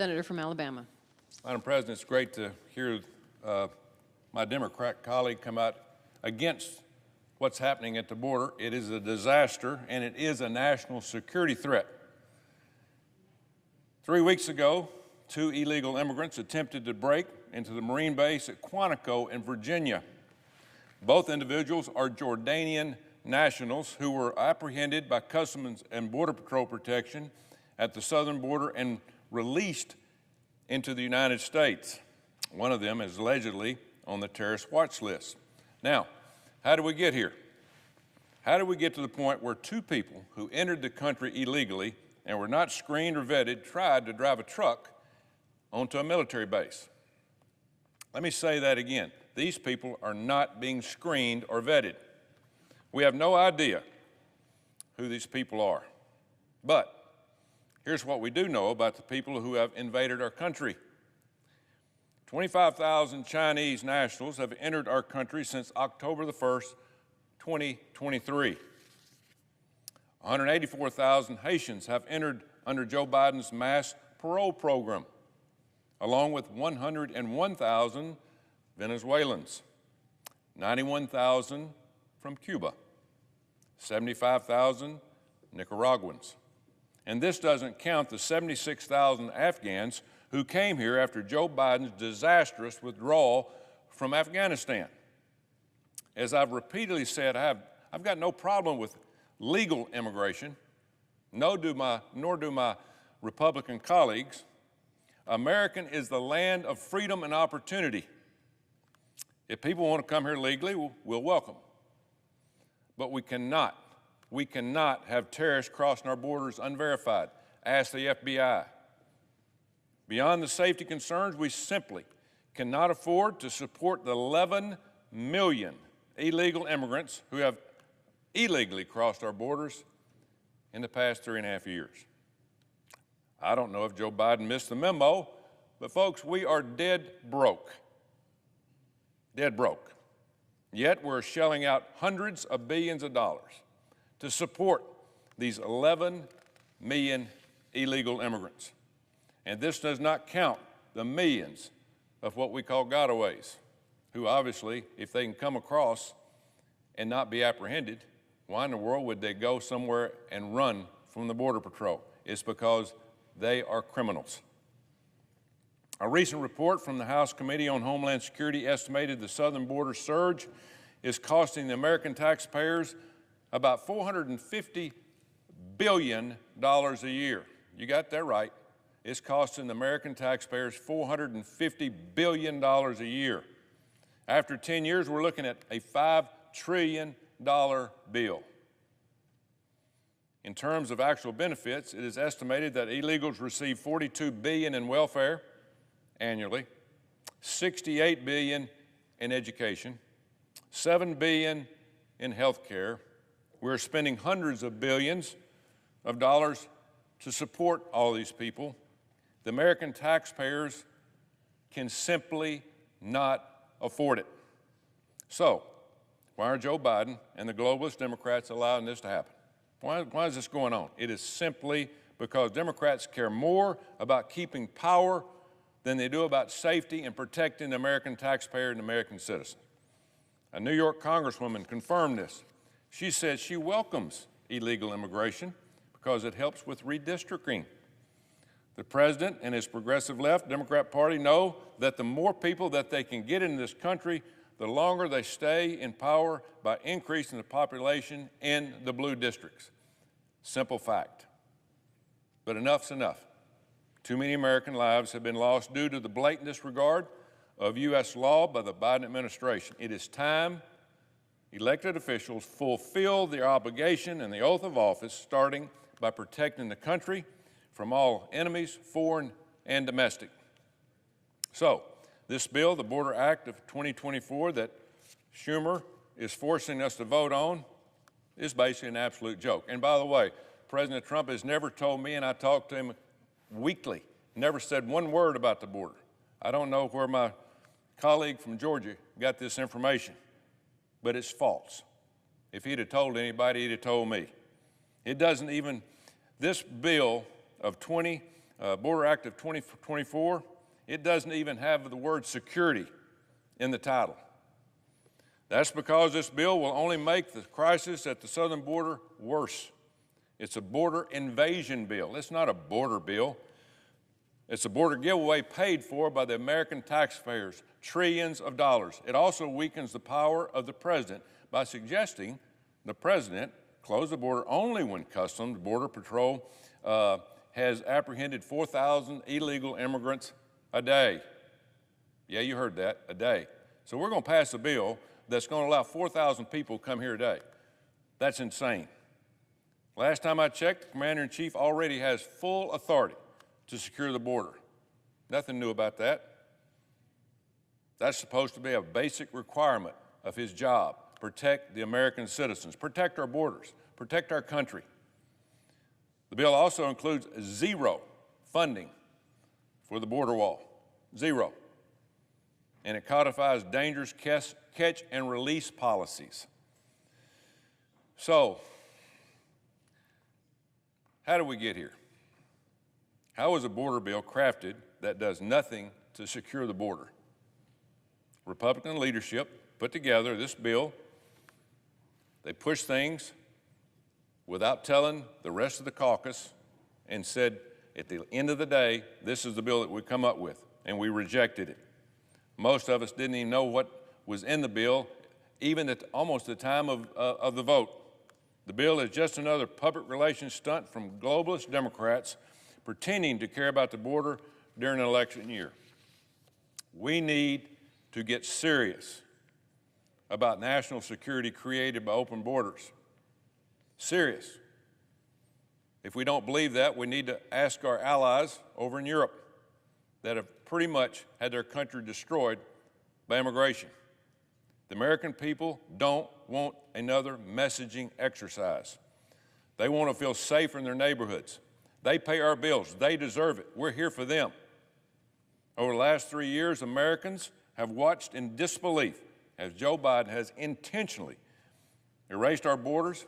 Senator from Alabama. Madam President, it's great to hear my Democrat colleague come out against what's happening at the border. It is a disaster, and it is a national security threat. 3 weeks ago, 2 illegal immigrants attempted to break into the Marine base at Quantico in Virginia. Both individuals are Jordanian nationals who were apprehended by Customs and Border Patrol protection at the southern border and released into the United States. One of them is allegedly on the terrorist watch list. Now, how did we get here? How did we get to the point where 2 people who entered the country illegally and were not screened or vetted tried to drive a truck onto a military base? Let me say that again. These people are not being screened or vetted. We have no idea who these people are. But here's what we do know about the people who have invaded our country. 25,000 Chinese nationals have entered our country since October the 1st, 2023. 184,000 Haitians have entered under Joe Biden's mass parole program, along with 101,000 Venezuelans, 91,000 from Cuba, 75,000 Nicaraguans. And this doesn't count the 76,000 Afghans who came here after Joe Biden's disastrous withdrawal from Afghanistan. As I've repeatedly said, I've got no problem with legal immigration, nor do my Republican colleagues. America is the land of freedom and opportunity. If people want to come here legally, we'll welcome them. But we cannot have terrorists crossing our borders unverified. Ask the FBI. Beyond the safety concerns, we simply cannot afford to support the 11 million illegal immigrants who have illegally crossed our borders in the past 3.5 years. I don't know if Joe Biden missed the memo, but folks, we are dead broke. Dead broke. Yet we're shelling out hundreds of billions of dollars to support these 11 million illegal immigrants. And this does not count the millions of what we call gotaways, who obviously, if they can come across and not be apprehended, why in the world would they go somewhere and run from the Border Patrol? It's because they are criminals. A recent report from the House Committee on Homeland Security estimated the southern border surge is costing the American taxpayers about $450 billion a year. You got that right. It's costing the American taxpayers $450 billion a year. After 10 years, we're looking at a $5 trillion bill. In terms of actual benefits, it is estimated that illegals receive $42 billion in welfare annually, $68 billion in education, $7 billion in health care. We're spending hundreds of billions of dollars to support all these people. The American taxpayers can simply not afford it. So, why are Joe Biden and the globalist Democrats allowing this to happen? Why is this going on? It is simply because Democrats care more about keeping power than they do about safety and protecting the American taxpayer and American citizen. A New York congresswoman confirmed this. She said she welcomes illegal immigration because it helps with redistricting. The president and his progressive left Democrat Party know that the more people that they can get in this country, the longer they stay in power by increasing the population in the blue districts. Simple fact. But enough's enough. Too many American lives have been lost due to the blatant disregard of U.S. law by the Biden administration. It is time elected officials fulfill their obligation and the oath of office, starting by protecting the country from all enemies, foreign and domestic. So, this bill, the Border Act of 2024 that Schumer is forcing us to vote on, is basically an absolute joke. And by the way, President Trump has never told me, and I talk to him weekly, never said one word about the border. I don't know where my colleague from Georgia got this information, but it's false. If he'd have told anybody, he'd have told me. It doesn't even, this bill of Border Act of 2024, it doesn't even have the word security in the title. That's because this bill will only make the crisis at the southern border worse. It's a border invasion bill. It's not a border bill. It's a border giveaway paid for by the American taxpayers, trillions of dollars. It also weakens the power of the president by suggesting the president close the border only when Customs Border Patrol has apprehended 4,000 illegal immigrants a day. Yeah, you heard that, a day. So we're going to pass a bill that's going to allow 4,000 people to come here a day. That's insane. Last time I checked, the Commander-in-Chief already has full authority to secure the border. Nothing new about that. That's supposed to be a basic requirement of his job. Protect the American citizens, protect our borders, protect our country. The bill also includes zero funding for the border wall, zero. And it codifies dangerous catch and release policies. So, how did we get here? How was a border bill crafted that does nothing to secure the border? Republican leadership put together this bill. They pushed things without telling the rest of the caucus and said, at the end of the day, this is the bill that we come up with, and we rejected it. Most of us didn't even know what was in the bill, even at almost the time of the vote. The bill is just another public relations stunt from globalist Democrats pretending to care about the border during an election year. We need to get serious about national security created by open borders. Serious. If we don't believe that, we need to ask our allies over in Europe that have pretty much had their country destroyed by immigration. The American people don't want another messaging exercise. They want to feel safe in their neighborhoods. They pay our bills. They deserve it. We're here for them. Over the last 3 years, Americans have watched in disbelief as Joe Biden has intentionally erased our borders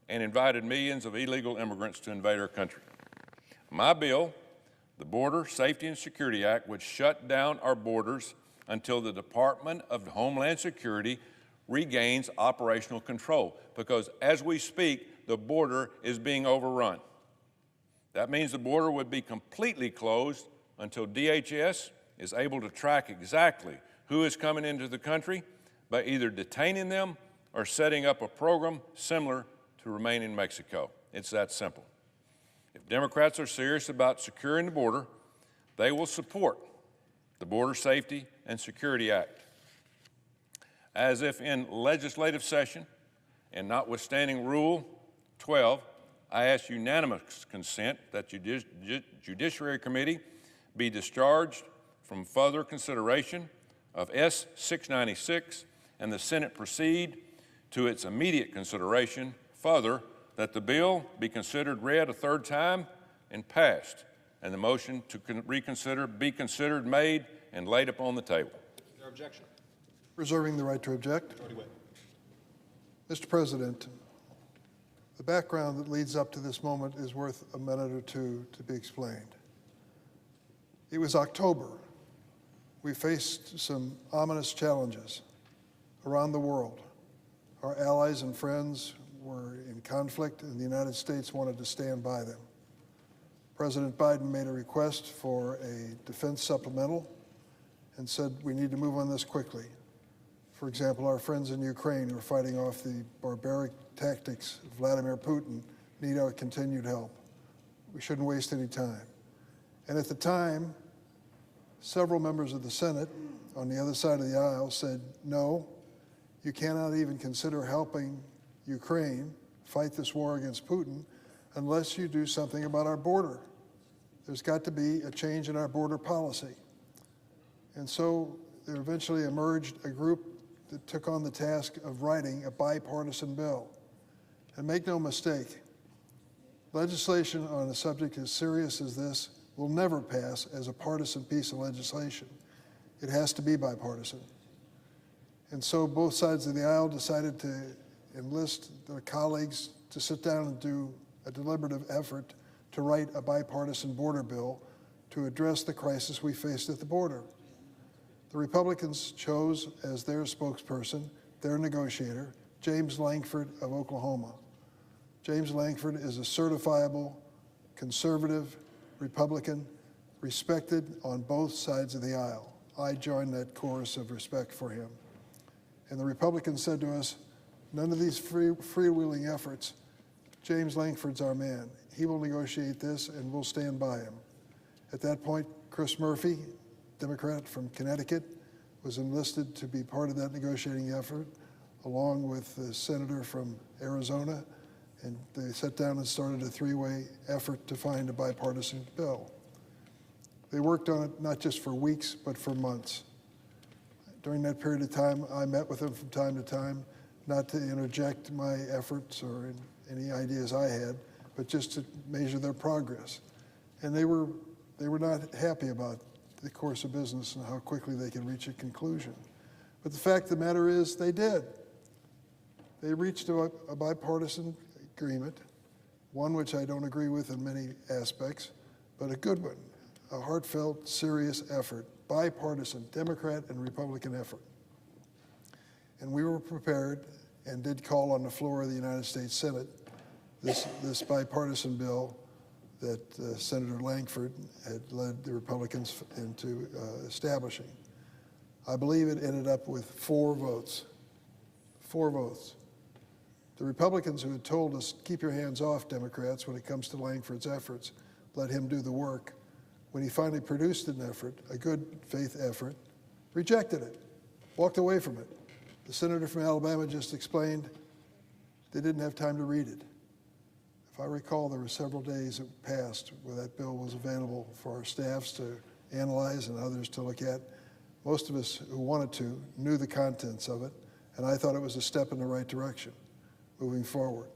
and invited millions of illegal immigrants to invade our country. My bill, the Border Safety and Security Act, would shut down our borders until the Department of Homeland Security regains operational control, because as we speak, the border is being overrun. That means the border would be completely closed until DHS is able to track exactly who is coming into the country by either detaining them or setting up a program similar to Remain in Mexico. It's that simple. If Democrats are serious about securing the border, they will support the Border Safety and Security Act. As if in legislative session, and notwithstanding Rule 12, I ask unanimous consent that Judiciary Committee be discharged from further consideration of S-696 and the Senate proceed to its immediate consideration. Further, that the bill be considered read a third time and passed, and the motion to reconsider be considered made and laid upon the table. Is there objection? Reserving the right to object. Mr. President, the background that leads up to this moment is worth a minute or two to be explained. It was October. We faced some ominous challenges around the world. Our allies and friends were in conflict, and the United States wanted to stand by them. President Biden made a request for a defense supplemental and said we need to move on this quickly. For example, our friends in Ukraine who are fighting off the barbaric tactics of Vladimir Putin need our continued help. We shouldn't waste any time. And at the time, several members of the Senate on the other side of the aisle said, no, you cannot even consider helping Ukraine fight this war against Putin unless you do something about our border. There's got to be a change in our border policy. And so there eventually emerged a group that took on the task of writing a bipartisan bill. And make no mistake, legislation on a subject as serious as this will never pass as a partisan piece of legislation. It has to be bipartisan. And so both sides of the aisle decided to enlist their colleagues to sit down and do a deliberative effort to write a bipartisan border bill to address the crisis we faced at the border. The Republicans chose as their spokesperson, their negotiator, James Lankford of Oklahoma. James Lankford is a certifiable, conservative Republican, respected on both sides of the aisle. I joined that chorus of respect for him. And the Republicans said to us, none of these freewheeling efforts. James Lankford's our man. He will negotiate this and we'll stand by him. At that point, Chris Murphy, Democrat from Connecticut, was enlisted to be part of that negotiating effort, along with the senator from Arizona, and they sat down and started a three-way effort to find a bipartisan bill. They worked on it not just for weeks, but for months. During that period of time, I met with them from time to time, not to interject my efforts or any ideas I had, but just to measure their progress. And they were not happy about the course of business and how quickly they could reach a conclusion. But the fact of the matter is, they did. They reached a bipartisan agreement, one which I don't agree with in many aspects, but a good one, a heartfelt, serious effort, bipartisan, Democrat and Republican effort. And we were prepared and did call on the floor of the United States Senate this bipartisan bill that Senator Lankford had led the Republicans into establishing. I believe it ended up with 4 votes. 4 votes. The Republicans who had told us, keep your hands off, Democrats, when it comes to Lankford's efforts, let him do the work. When he finally produced an effort, a good faith effort, rejected it, walked away from it. The senator from Alabama just explained they didn't have time to read it. If I recall, there were several days that passed where that bill was available for our staffs to analyze and others to look at. Most of us who wanted to knew the contents of it, and I thought it was a step in the right direction moving forward.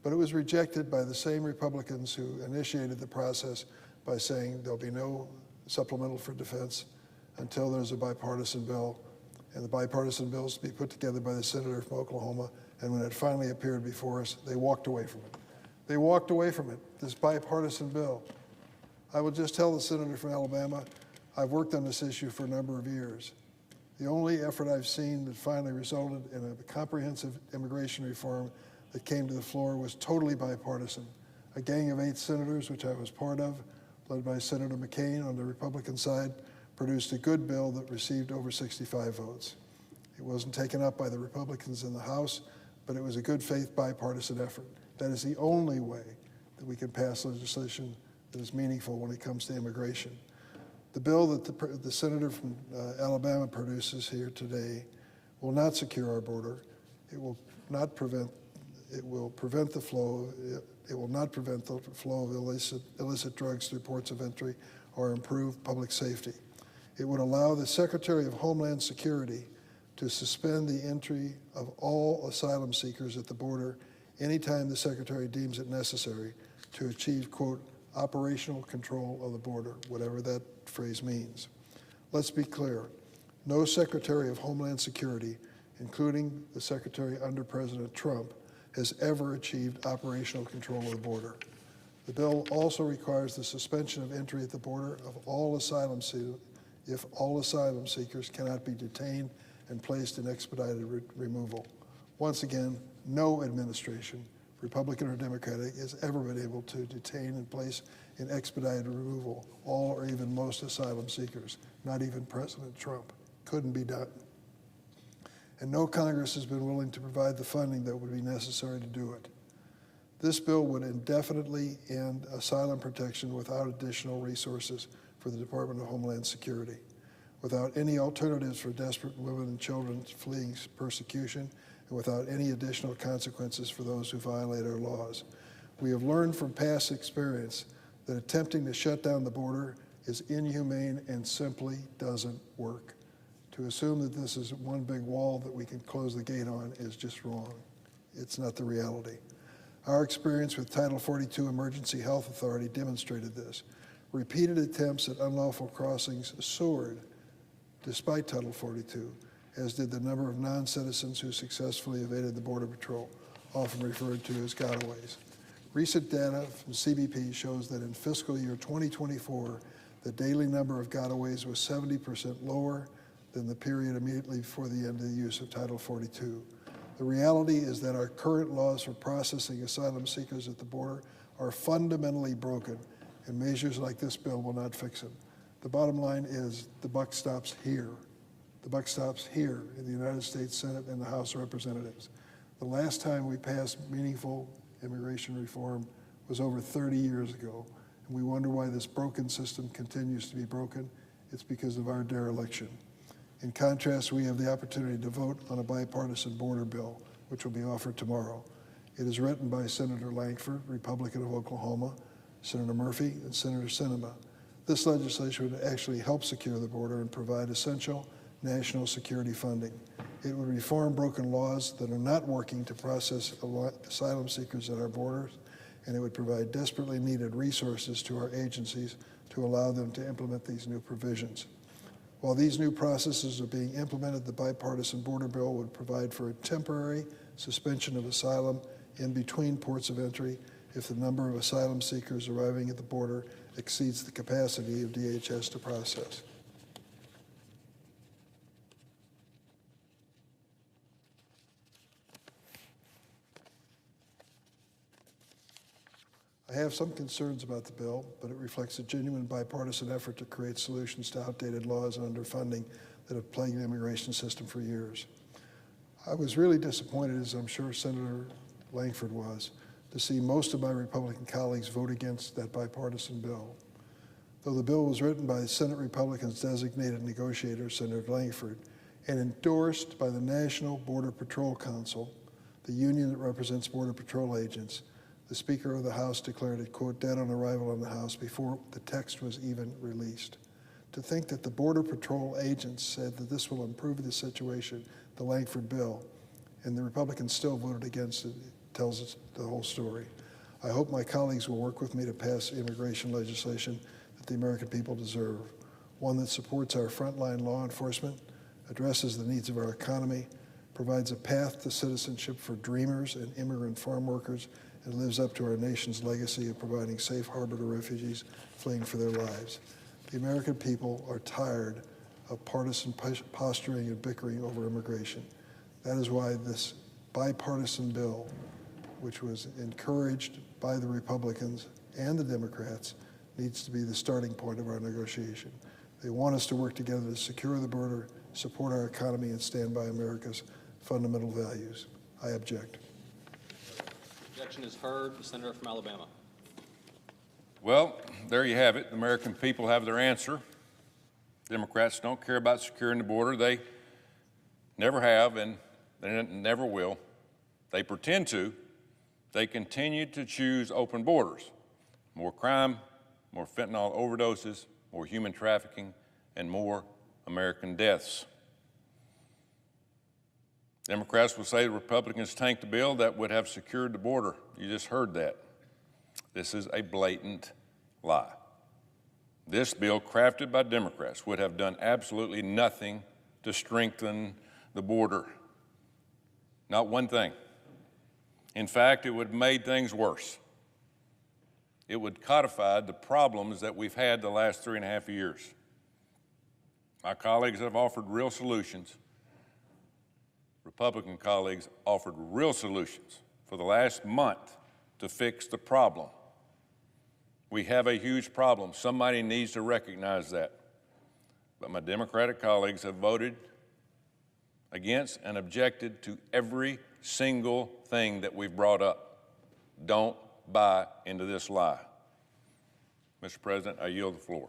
But it was rejected by the same Republicans who initiated the process by saying there'll be no supplemental for defense until there's a bipartisan bill, and the bipartisan bill is to be put together by the senator from Oklahoma, and when it finally appeared before us, they walked away from it. They walked away from it, this bipartisan bill. I will just tell the senator from Alabama, I've worked on this issue for a number of years. The only effort I've seen that finally resulted in a comprehensive immigration reform that came to the floor was totally bipartisan. A gang of 8 senators, which I was part of, led by Senator McCain on the Republican side, produced a good bill that received over 65 votes. It wasn't taken up by the Republicans in the House, but it was a good faith bipartisan effort. That is the only way that we can pass legislation that is meaningful when it comes to immigration. The bill that the senator from Alabama produces here today will not secure our border. It will not prevent. It will prevent the flow. It will not prevent the flow of illicit drugs through ports of entry or improve public safety. It would allow the Secretary of Homeland Security to suspend the entry of all asylum seekers at the border anytime the Secretary deems it necessary to achieve, quote, operational control of the border, whatever that phrase means. Let's be clear. No Secretary of Homeland Security, including the Secretary under President Trump, has ever achieved operational control of the border. The bill also requires the suspension of entry at the border of all asylum seekers if all asylum seekers cannot be detained and placed in expedited removal. Once again, no administration, Republican or Democratic, has ever been able to detain and place in expedited removal all or even most asylum seekers, not even President Trump. Couldn't be done. And no Congress has been willing to provide the funding that would be necessary to do it. This bill would indefinitely end asylum protection without additional resources for the Department of Homeland Security, without any alternatives for desperate women and children fleeing persecution, and without any additional consequences for those who violate our laws. We have learned from past experience that attempting to shut down the border is inhumane and simply doesn't work. To assume that this is one big wall that we can close the gate on is just wrong. It's not the reality. Our experience with Title 42 Emergency Health Authority demonstrated this. Repeated attempts at unlawful crossings soared despite Title 42, as did the number of non-citizens who successfully evaded the Border Patrol, often referred to as gotaways. Recent data from CBP shows that in fiscal year 2024, The daily number of gotaways was 70% lower than the period immediately before the end of the use of Title 42. The reality is that our current laws for processing asylum seekers at the border are fundamentally broken, and measures like this bill will not fix them. The bottom line is the buck stops here. The buck stops here in the United States Senate and the House of Representatives. The last time we passed meaningful immigration reform was over 30 years ago, and we wonder why this broken system continues to be broken. It's because of our dereliction. In contrast, we have the opportunity to vote on a bipartisan border bill, which will be offered tomorrow. It is written by Senator Lankford, Republican of Oklahoma, Senator Murphy, and Senator Sinema. This legislation would actually help secure the border and provide essential national security funding. It would reform broken laws that are not working to process asylum seekers at our borders, and it would provide desperately needed resources to our agencies to allow them to implement these new provisions. While these new processes are being implemented, the bipartisan border bill would provide for a temporary suspension of asylum in between ports of entry if the number of asylum seekers arriving at the border exceeds the capacity of DHS to process. I have some concerns about the bill, but it reflects a genuine bipartisan effort to create solutions to outdated laws and underfunding that have plagued the immigration system for years. I was really disappointed, as I'm sure Senator Lankford was, to see most of my Republican colleagues vote against that bipartisan bill. Though the bill was written by Senate Republicans' designated negotiator, Senator Lankford, and endorsed by the National Border Patrol Council, the union that represents Border Patrol agents, the Speaker of the House declared it, quote, dead on arrival in the House before the text was even released. To think that the Border Patrol agents said that this will improve the situation, the Lankford bill, and the Republicans still voted against it, tells us the whole story. I hope my colleagues will work with me to pass immigration legislation that the American people deserve, one that supports our frontline law enforcement, addresses the needs of our economy, provides a path to citizenship for dreamers and immigrant farm workers, and lives up to our nation's legacy of providing safe harbor to refugees fleeing for their lives. The American people are tired of partisan posturing and bickering over immigration. That is why this bipartisan bill, which was encouraged by the Republicans and the Democrats, needs to be the starting point of our negotiation. They want us to work together to secure the border, support our economy, and stand by America's fundamental values. I object. Objection is heard. The senator from Alabama. Well, there you have it. The American people have their answer. Democrats don't care about securing the border. They never have, and they never will. They pretend to. They continue to choose open borders. More crime, more fentanyl overdoses, more human trafficking, and more American deaths. Democrats will say the Republicans tanked the bill that would have secured the border. You just heard that. This is a blatant lie. This bill, crafted by Democrats, would have done absolutely nothing to strengthen the border. Not one thing. In fact, it would have made things worse. It would codify the problems that we've had the last 3.5 years. My colleagues have offered real solutions. Republican colleagues offered real solutions for the last month to fix the problem. We have a huge problem. Somebody needs to recognize that. But my Democratic colleagues have voted against and objected to every single thing that we've brought up. Don't buy into this lie. Mr. President, I yield the floor.